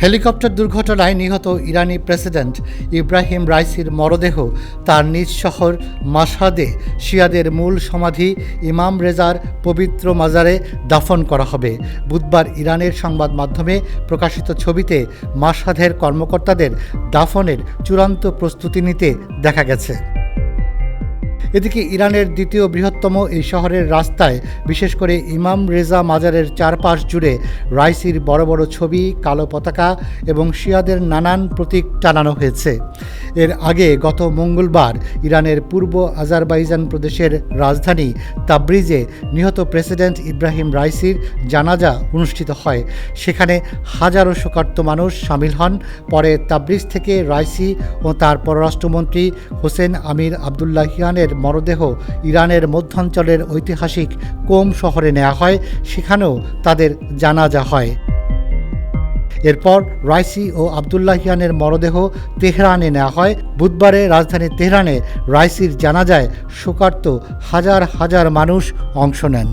Helicopter দুর্ঘটনায় নিহত ইরানি president Ibrahim রাইসির মরদেহ তার নিজ শহর মাশহাদে শিয়াদের মূল সমাধি ইমাম রেজার পবিত্র মাজারে দাফন করা হবে। বুধবার ইরানের সংবাদ মাধ্যমে প্রকাশিত ছবিতে মাশহাদের কর্মকর্তাদের দাফনের চূড়ান্ত প্রস্তুতি নিতে দেখা গেছে। এদিকে ইরানের দ্বিতীয় বৃহত্তম এই শহরের রাস্তায় বিশেষ করে ইমাম রেজা মাজারের চারপাশ জুড়ে রাইসির বড় বড় ছবি, কালো পতাকা এবং শিয়াদের নানান প্রতীক টানানো হয়েছে। এর আগে গত মঙ্গলবার ইরানের পূর্ব আজারবাইজান প্রদেশের রাজধানী তাবরিজে নিহত প্রেসিডেন্ট ইব্রাহিম রাইসির জানাজা অনুষ্ঠিত হয়। সেখানে হাজারো শোকার্ত মানুষ সামিল হন। পরে তাবরিজ থেকে রাইসি ও তার পররাষ্ট্রমন্ত্রী হোসেন আমির আবদুল্লাহিয়ানের মরদেহ ইরানের মধ্যাঞ্চলের ঐতিহাসিক কোম শহরে নেওয়া হয়। সেখানেও তাদের জানাজা হয়। এরপর রাইসি ও আবদুল্লাহিয়ানের মরদেহ তেহরানে নেওয়া হয়। বুধবারে রাজধানী তেহরানে রাইসির জানাজায় শোকার্ত হাজার হাজার মানুষ অংশ নেন।